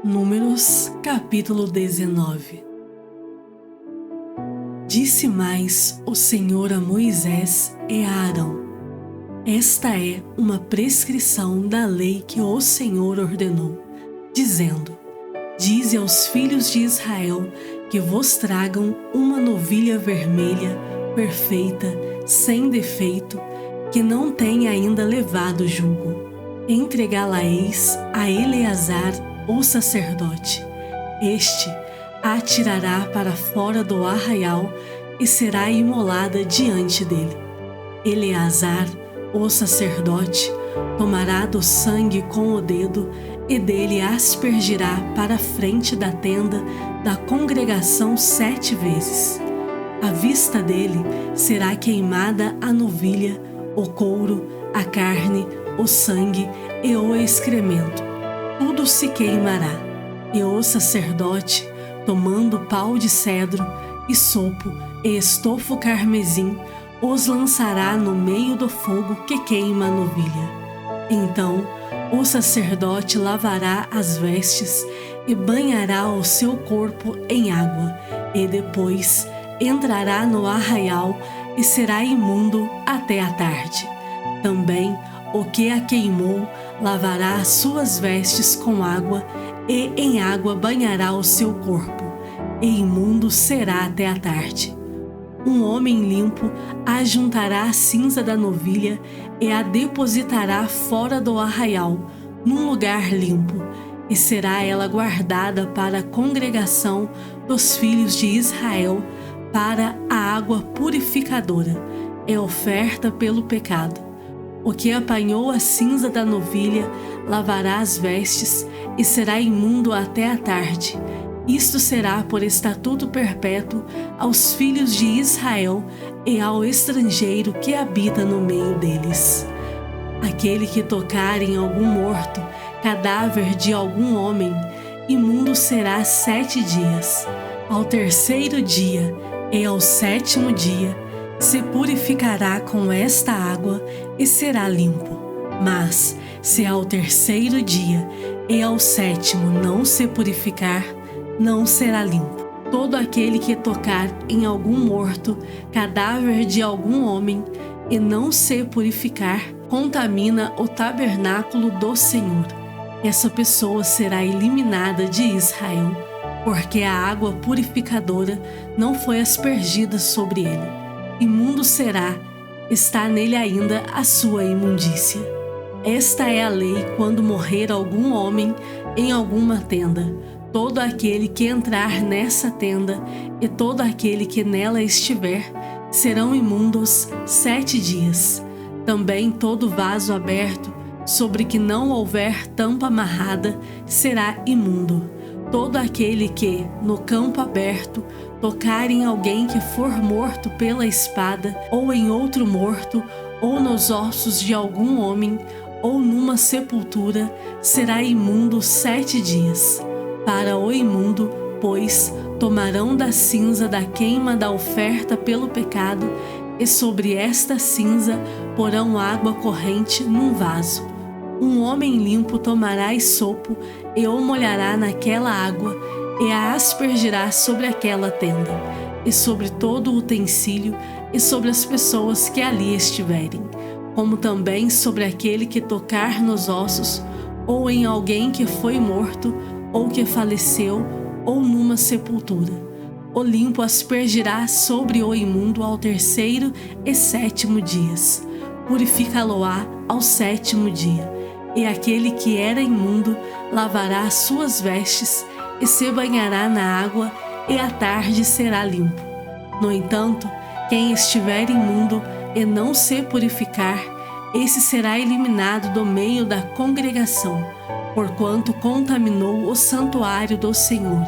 Números, capítulo 19. Disse mais o Senhor a Moisés e a Arão: Esta é uma prescrição da lei que o Senhor ordenou, dizendo: Dize aos filhos de Israel que vos tragam uma novilha vermelha, perfeita, sem defeito, que não tenha ainda levado jugo. Entregá-la-eis a Eleazar, o sacerdote. Este a atirará para fora do arraial e será imolada diante dele. Eleazar, o sacerdote, tomará do sangue com o dedo e dele aspergirá para a frente da tenda da congregação 7 vezes. À vista dele será queimada a novilha, o couro, a carne, o sangue e o excremento. Tudo se queimará. E o sacerdote, tomando pau de cedro, isopo e estofo carmesim, os lançará no meio do fogo que queima a novilha. Então o sacerdote lavará as vestes e banhará o seu corpo em água, e depois entrará no arraial e será imundo até a tarde. Também o que a queimou lavará as suas vestes com água e em água banhará o seu corpo, e imundo será até a tarde. Um homem limpo ajuntará a cinza da novilha e a depositará fora do arraial, num lugar limpo, e será ela guardada para a congregação dos filhos de Israel, para a água purificadora, é oferta pelo pecado. O que apanhou a cinza da novilha lavará as vestes e será imundo até a tarde. Isto será por estatuto perpétuo aos filhos de Israel e ao estrangeiro que habita no meio deles. Aquele que tocar em algum morto, cadáver de algum homem, imundo será 7 dias. Ao 3º dia e ao 7º dia, se purificará com esta água e será limpo. Mas, se ao 3º dia e ao 7º não se purificar, não será limpo. Todo aquele que tocar em algum morto, cadáver de algum homem, e não se purificar, contamina o tabernáculo do Senhor. Essa pessoa será eliminada de Israel, porque a água purificadora não foi aspergida sobre ele. Imundo será, está nele ainda a sua imundícia. Esta é a lei quando morrer algum homem em alguma tenda. Todo aquele que entrar nessa tenda e todo aquele que nela estiver serão imundos 7 dias. Também todo vaso aberto, sobre que não houver tampa amarrada, será imundo. Todo aquele que, no campo aberto, tocar em alguém que for morto pela espada, ou em outro morto, ou nos ossos de algum homem, ou numa sepultura, será imundo 7 dias. Para o imundo, pois, tomarão da cinza da queima da oferta pelo pecado, e sobre esta cinza porão água corrente num vaso. Um homem limpo tomará isopo e o molhará naquela água e a aspergirá sobre aquela tenda, e sobre todo o utensílio e sobre as pessoas que ali estiverem, como também sobre aquele que tocar nos ossos, ou em alguém que foi morto, ou que faleceu, ou numa sepultura. O limpo aspergirá sobre o imundo ao 3º e 7º dias. Purificá-lo-á ao 7º dia. E aquele que era imundo lavará as suas vestes e se banhará na água, e à tarde será limpo. No entanto, quem estiver imundo e não se purificar, esse será eliminado do meio da congregação, porquanto contaminou o santuário do Senhor.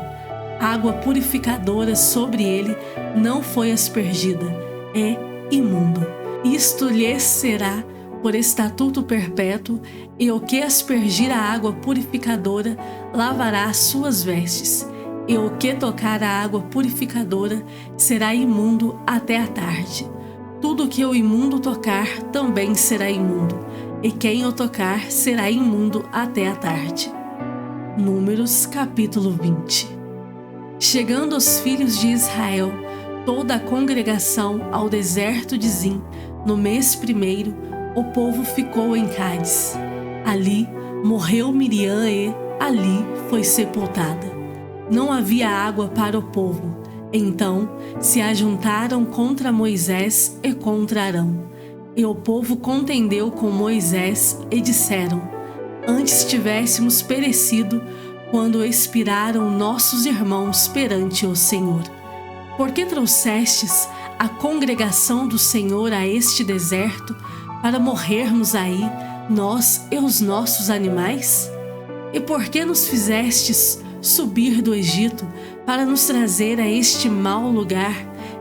Água purificadora sobre ele não foi aspergida, é imundo. Isto lhes será por estatuto perpétuo, e o que aspergir a água purificadora lavará as suas vestes, e o que tocar a água purificadora será imundo até a tarde. Tudo que o imundo tocar também será imundo, e quem o tocar será imundo até a tarde. Números capítulo 20. Chegando os filhos de Israel, toda a congregação ao deserto de Zim, no mês primeiro, o povo ficou em Cádiz. Ali morreu Miriam e ali foi sepultada. Não havia água para o povo. Então se ajuntaram contra Moisés e contra Arão. E o povo contendeu com Moisés e disseram: Antes tivéssemos perecido quando expiraram nossos irmãos perante o Senhor. Por que trouxestes a congregação do Senhor a este deserto para morrermos aí, nós e os nossos animais? E por que nos fizestes subir do Egito para nos trazer a este mau lugar,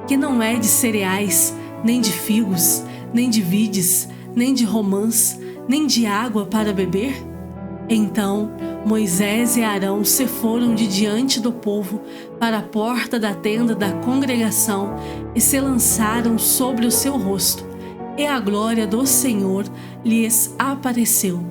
que não é de cereais, nem de figos, nem de vides, nem de romãs, nem de água para beber? Então Moisés e Arão se foram de diante do povo para a porta da tenda da congregação e se lançaram sobre o seu rosto, e a glória do Senhor lhes apareceu.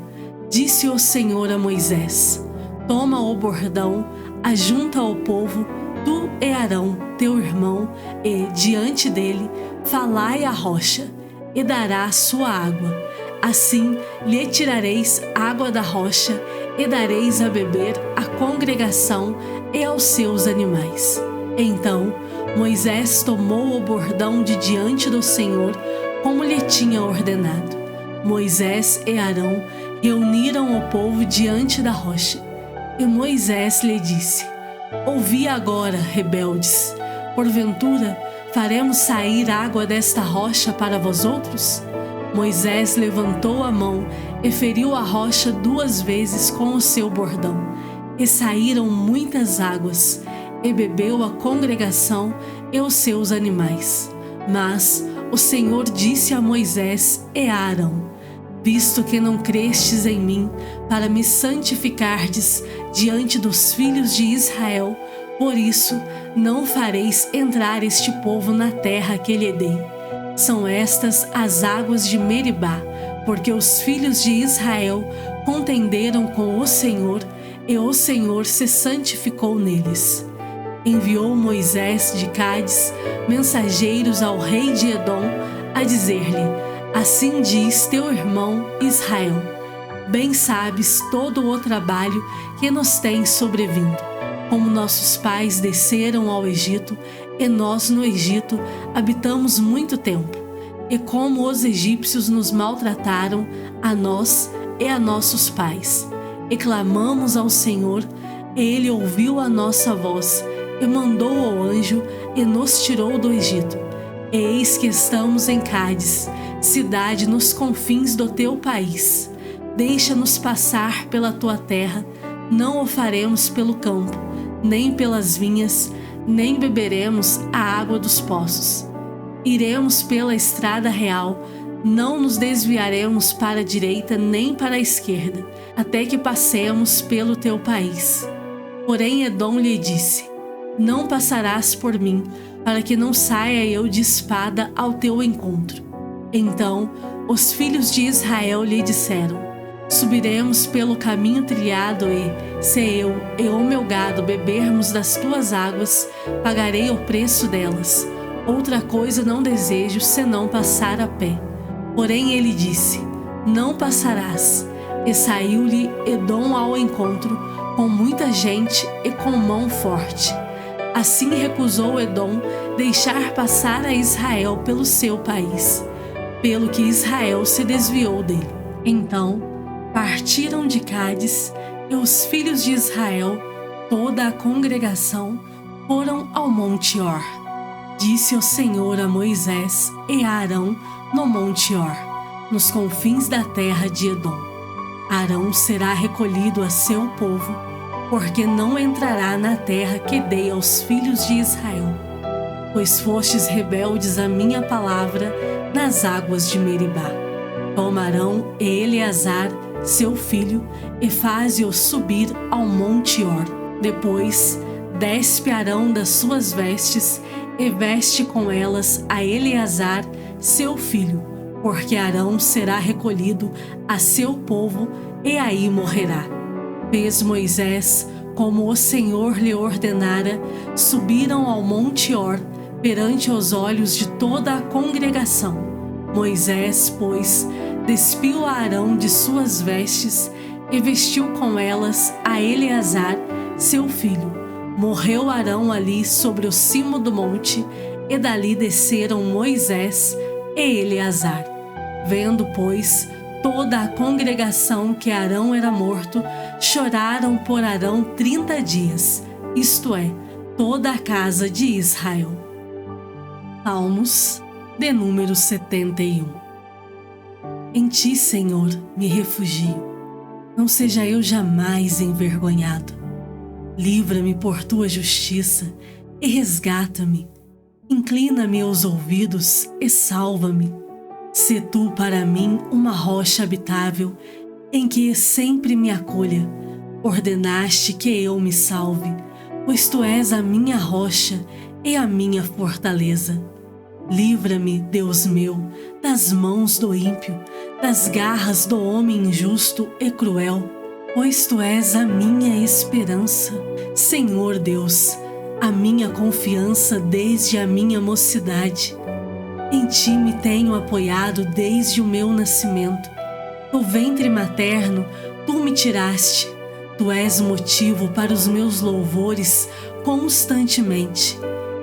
Disse o Senhor a Moisés: Toma o bordão, ajunta o povo, tu e Arão, teu irmão, e, diante dele, falai à rocha, e dará sua água. Assim lhe tirareis água da rocha, e dareis a beber à congregação e aos seus animais. Então Moisés tomou o bordão de diante do Senhor, como lhe tinha ordenado. Moisés e Arão reuniram o povo diante da rocha. E Moisés lhe disse: Ouvi agora, rebeldes, porventura faremos sair água desta rocha para vós outros? Moisés levantou a mão e feriu a rocha 2 vezes com o seu bordão, e saíram muitas águas, e bebeu a congregação e os seus animais. Mas o Senhor disse a Moisés e a Arão: Visto que não crestes em mim para me santificardes diante dos filhos de Israel, por isso não fareis entrar este povo na terra que lhe dei. São estas as águas de Meribá, porque os filhos de Israel contenderam com o Senhor, e o Senhor se santificou neles. Enviou Moisés de Cádiz mensageiros ao rei de Edom a dizer-lhe: Assim diz teu irmão Israel: Bem sabes todo o trabalho que nos tem sobrevindo, como nossos pais desceram ao Egito, e nós no Egito habitamos muito tempo, e como os egípcios nos maltrataram, a nós e a nossos pais. E clamamos ao Senhor, e Ele ouviu a nossa voz, e mandou o anjo, e nos tirou do Egito. E eis que estamos em Cádiz, cidade nos confins do teu país. Deixa-nos passar pela tua terra, não o faremos pelo campo, nem pelas vinhas, nem beberemos a água dos poços. Iremos pela estrada real, não nos desviaremos para a direita nem para a esquerda, até que passemos pelo teu país. Porém Edom lhe disse: Não passarás por mim, para que não saia eu de espada ao teu encontro. Então os filhos de Israel lhe disseram: Subiremos pelo caminho trilhado e, se eu e o meu gado bebermos das tuas águas, pagarei o preço delas. Outra coisa não desejo senão passar a pé. Porém ele disse: Não passarás. E saiu-lhe Edom ao encontro, com muita gente e com mão forte. Assim recusou Edom deixar passar a Israel pelo seu país, pelo que Israel se desviou dele. Então partiram de Cádiz, e os filhos de Israel, toda a congregação, foram ao monte Or. Disse o Senhor a Moisés e a Arão no monte Or, nos confins da terra de Edom: Arão será recolhido a seu povo, porque não entrará na terra que dei aos filhos de Israel, pois fostes rebeldes à minha palavra nas águas de Meribá. Toma Arão e Eleazar, seu filho, e faze-o subir ao monte Or. Depois despe Arão das suas vestes e veste com elas a Eleazar, seu filho, porque Arão será recolhido a seu povo e aí morrerá. Fez Moisés como o Senhor lhe ordenara, subiram ao monte Or, perante os olhos de toda a congregação. Moisés, pois, despiu a Arão de suas vestes e vestiu com elas a Eleazar, seu filho. Morreu Arão ali sobre o cimo do monte, e dali desceram Moisés e Eleazar. Vendo, pois, toda a congregação que Arão era morto, choraram por Arão 30 dias, isto é, toda a casa de Israel. Salmos, de número 71. Em ti, Senhor, me refugio. Não seja eu jamais envergonhado. Livra-me por tua justiça e resgata-me. Inclina-me os ouvidos e salva-me. Sê tu para mim uma rocha habitável, em que sempre me acolha. Ordenaste que eu me salve, pois tu és a minha rocha e a minha fortaleza. Livra-me, Deus meu, das mãos do ímpio, das garras do homem injusto e cruel, pois tu és a minha esperança. Senhor Deus, a minha confiança desde a minha mocidade. Em ti me tenho apoiado desde o meu nascimento. Do ventre materno, tu me tiraste. Tu és motivo para os meus louvores constantemente.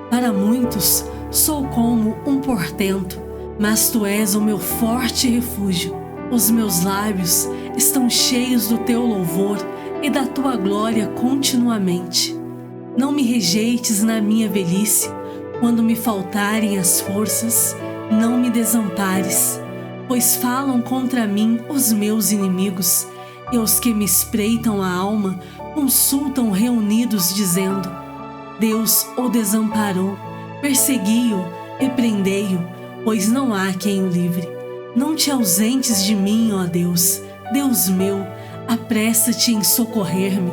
Para muitos, sou como um portento, mas tu és o meu forte refúgio. Os meus lábios estão cheios do teu louvor e da tua glória continuamente. Não me rejeites na minha velhice. Quando me faltarem as forças, não me desampares, pois falam contra mim os meus inimigos, e os que me espreitam a alma consultam reunidos, dizendo: Deus o desamparou, persegui-o e prendei-o, pois não há quem o livre. Não te ausentes de mim, ó Deus, Deus meu, apressa-te em socorrer-me.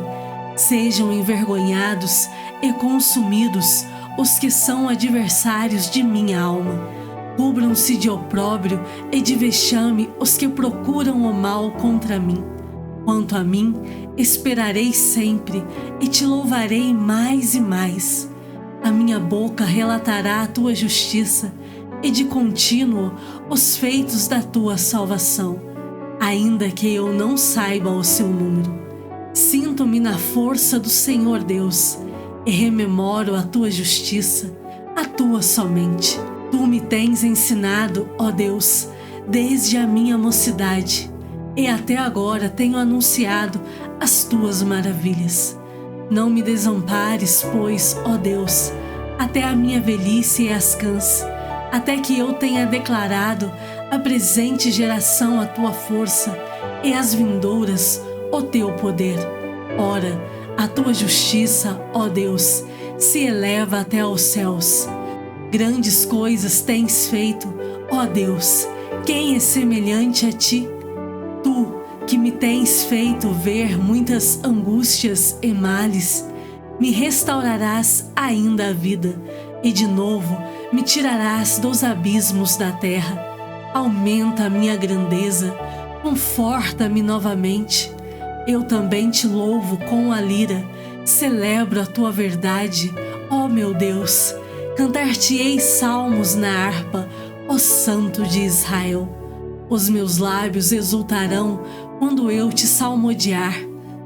Sejam envergonhados e consumidos os que são adversários de minha alma. Cubram-se de opróbrio e de vexame os que procuram o mal contra mim. Quanto a mim, esperarei sempre e te louvarei mais e mais. A minha boca relatará a tua justiça e de contínuo os feitos da tua salvação, ainda que eu não saiba o seu número. Sinto-me na força do Senhor Deus e rememoro a tua justiça, a tua somente. Tu me tens ensinado, ó Deus, desde a minha mocidade, e até agora tenho anunciado as tuas maravilhas. Não me desampares, pois, ó Deus, até a minha velhice e as cãs, até que eu tenha declarado à presente geração a tua força e às vindouras o teu poder. Ora, a tua justiça, ó Deus, se eleva até aos céus. Grandes coisas tens feito, ó Deus, quem é semelhante a ti? Tu, que me tens feito ver muitas angústias e males, me restaurarás ainda a vida, e de novo me tirarás dos abismos da terra. Aumenta a minha grandeza, conforta-me novamente. Eu também te louvo com a lira, celebro a tua verdade, ó meu Deus. Cantar-te-ei salmos na harpa, ó Santo de Israel. Os meus lábios exultarão quando eu te salmodiar.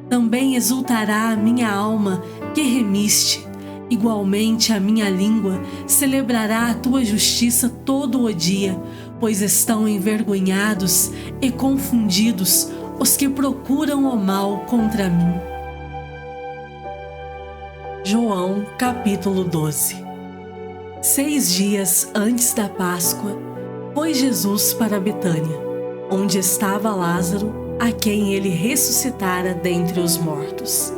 Também exultará a minha alma que remiste. Igualmente a minha língua celebrará a tua justiça todo o dia, pois estão envergonhados e confundidos os que procuram o mal contra mim. João capítulo 12. 6 dias antes da Páscoa, foi Jesus para Betânia, onde estava Lázaro, a quem ele ressuscitara dentre os mortos.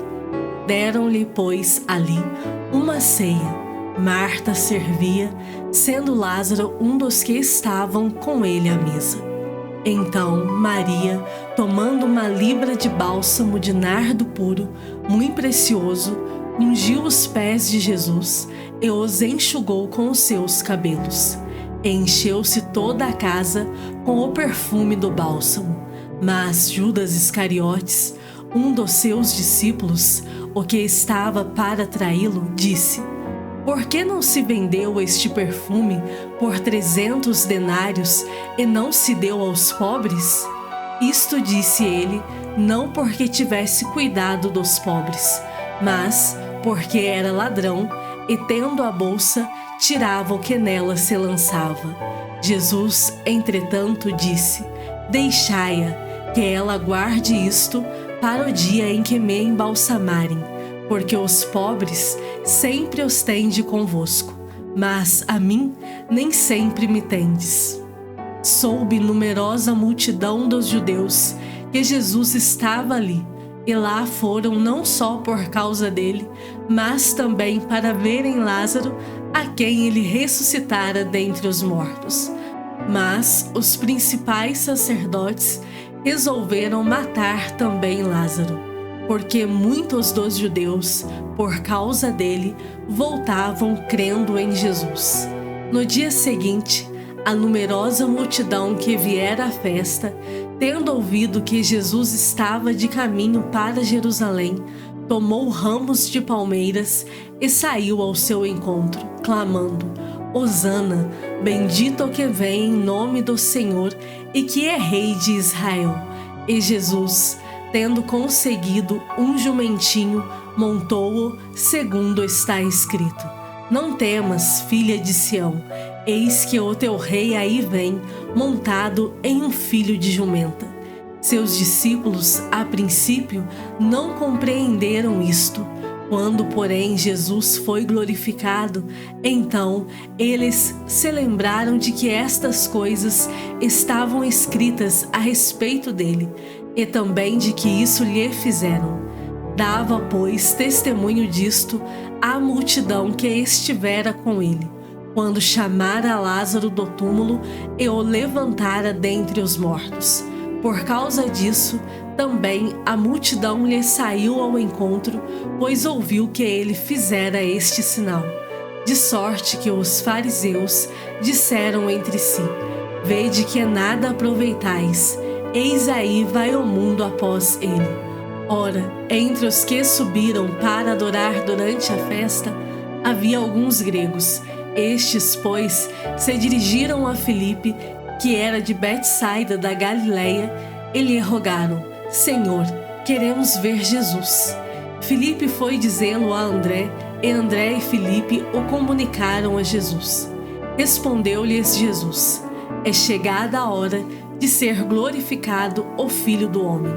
Deram-lhe, pois, ali uma ceia. Marta servia, sendo Lázaro um dos que estavam com ele à mesa. Então Maria, tomando uma libra de bálsamo de nardo puro, muito precioso, ungiu os pés de Jesus e os enxugou com os seus cabelos. Encheu-se toda a casa com o perfume do bálsamo. Mas Judas Iscariotes, Um dos seus discípulos, o que estava para traí-lo, disse: Por que não se vendeu este perfume por 300 denários e não se deu aos pobres? Isto disse ele, não porque tivesse cuidado dos pobres, mas porque era ladrão e, tendo a bolsa, tirava o que nela se lançava. Jesus, entretanto, disse: Deixai-a, que ela guarde isto para o dia em que me embalsamarem, porque os pobres sempre os tende convosco, mas a mim nem sempre me tendes. Soube numerosa multidão dos judeus que Jesus estava ali, e lá foram não só por causa dele, mas também para verem Lázaro, a quem ele ressuscitara dentre os mortos. Mas os principais sacerdotes resolveram matar também Lázaro, porque muitos dos judeus, por causa dele, voltavam crendo em Jesus. No dia seguinte, a numerosa multidão que viera à festa, tendo ouvido que Jesus estava de caminho para Jerusalém, tomou ramos de palmeiras e saiu ao seu encontro, clamando: Hosana, bendito o que vem em nome do Senhor e que é Rei de Israel. E Jesus, tendo conseguido um jumentinho, montou-o, segundo está escrito: Não temas, filha de Sião, eis que o teu rei aí vem, montado em um filho de jumenta. Seus discípulos, a princípio, não compreenderam isto. Quando, porém, Jesus foi glorificado, então eles se lembraram de que estas coisas estavam escritas a respeito dele, e também de que isso lhe fizeram. Dava, pois, testemunho disto à multidão que estivera com ele, quando chamara Lázaro do túmulo e o levantara dentre os mortos. Por causa disso, também a multidão lhe saiu ao encontro, pois ouviu que ele fizera este sinal. De sorte que os fariseus disseram entre si: Vede que nada aproveitais, eis aí vai o mundo após ele. Ora, entre os que subiram para adorar durante a festa, havia alguns gregos. Estes, pois, se dirigiram a Filipe, que era de Betsaida da Galileia, e lhe rogaram: Senhor, queremos ver Jesus. Filipe foi dizê-lo a André, e André e Filipe o comunicaram a Jesus. Respondeu-lhes Jesus: É chegada a hora de ser glorificado o Filho do Homem.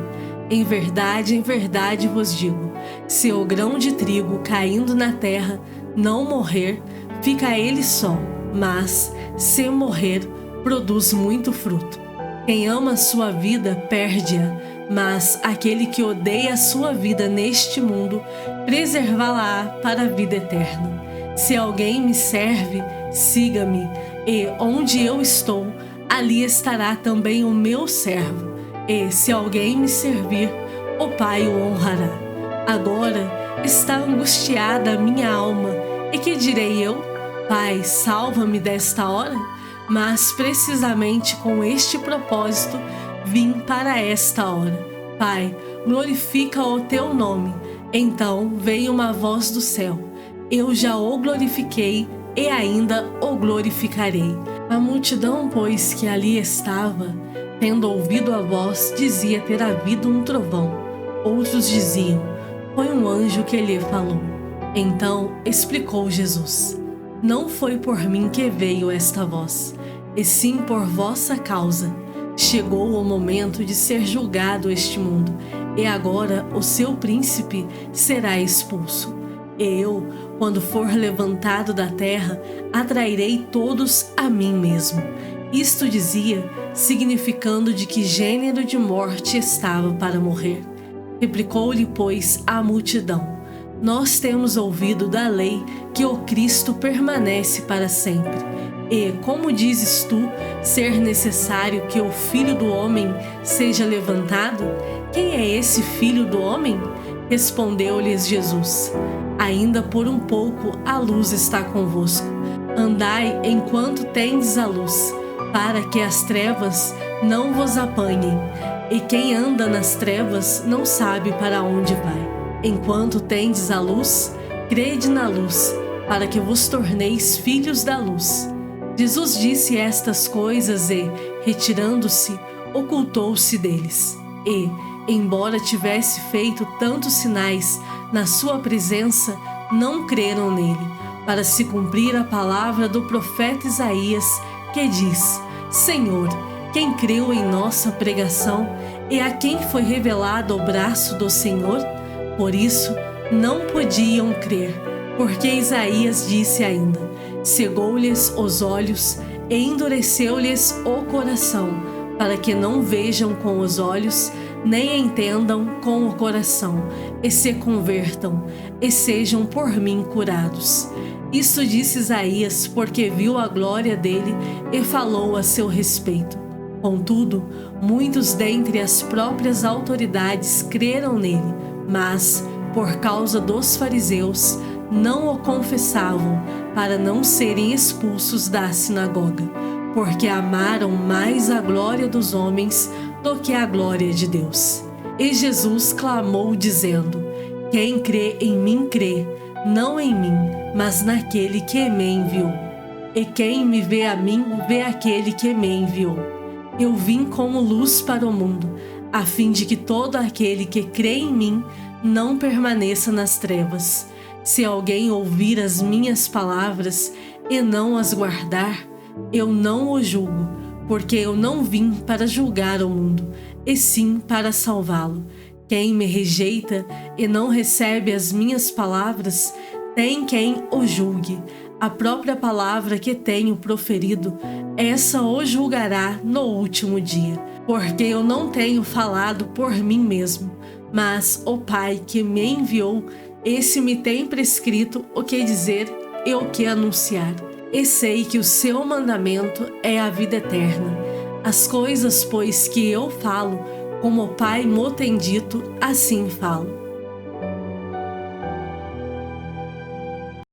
Em verdade vos digo, se o grão de trigo caindo na terra não morrer, fica ele só, mas, se morrer, produz muito fruto. Quem ama a sua vida, perde-a, mas aquele que odeia a sua vida neste mundo, preservá-la-á para a vida eterna. Se alguém me serve, siga-me, e onde eu estou, ali estará também o meu servo. E se alguém me servir, o Pai o honrará. Agora está angustiada a minha alma, e que direi eu? Pai, salva-me desta hora? Mas precisamente com este propósito vim para esta hora. Pai, glorifica o teu nome. Então veio uma voz do céu: Eu já o glorifiquei e ainda o glorificarei. A multidão, pois, que ali estava, tendo ouvido a voz, dizia ter havido um trovão. Outros diziam: Foi um anjo que lhe falou. Então explicou Jesus: Não foi por mim que veio esta voz, e sim por vossa causa. Chegou o momento de ser julgado este mundo, e agora o seu príncipe será expulso. E eu, quando for levantado da terra, atrairei todos a mim mesmo. Isto dizia, significando de que gênero de morte estava para morrer. Replicou-lhe, pois, a multidão: Nós temos ouvido da lei que o Cristo permanece para sempre. E, como dizes tu, ser necessário que o Filho do Homem seja levantado? Quem é esse Filho do Homem? Respondeu-lhes Jesus: Ainda por um pouco a luz está convosco. Andai enquanto tendes a luz, para que as trevas não vos apanhem. e quem anda nas trevas não sabe para onde vai. Enquanto tendes a luz, crede na luz, para que vos torneis filhos da luz. Jesus disse estas coisas e, retirando-se, ocultou-se deles. E, embora tivesse feito tantos sinais na sua presença, não creram nele, para se cumprir a palavra do profeta Isaías, que diz: Senhor, quem creu em nossa pregação e a quem foi revelado o braço do Senhor? Por isso, não podiam crer, porque Isaías disse ainda: cegou-lhes os olhos e endureceu-lhes o coração, para que não vejam com os olhos, nem entendam com o coração, e se convertam, e sejam por mim curados. Isto disse Isaías, porque viu a glória dele e falou a seu respeito. Contudo, muitos dentre as próprias autoridades creram nele, mas, por causa dos fariseus, não o confessavam, para não serem expulsos da sinagoga, porque amaram mais a glória dos homens do que a glória de Deus. E Jesus clamou, dizendo: quem crê em mim crê, não em mim, mas naquele que me enviou. E quem me vê a mim, vê aquele que me enviou. Eu vim como luz para o mundo, a fim de que todo aquele que crê em mim não permaneça nas trevas. Se alguém ouvir as minhas palavras e não as guardar, eu não o julgo, porque eu não vim para julgar o mundo, e sim para salvá-lo. Quem me rejeita e não recebe as minhas palavras, tem quem o julgue. A própria palavra que tenho proferido, essa o julgará no último dia. Porque eu não tenho falado por mim mesmo, mas o Pai que me enviou, esse me tem prescrito o que dizer e o que anunciar. E sei que o seu mandamento é a vida eterna. As coisas, pois, que eu falo, como o Pai mo tem dito, assim falo.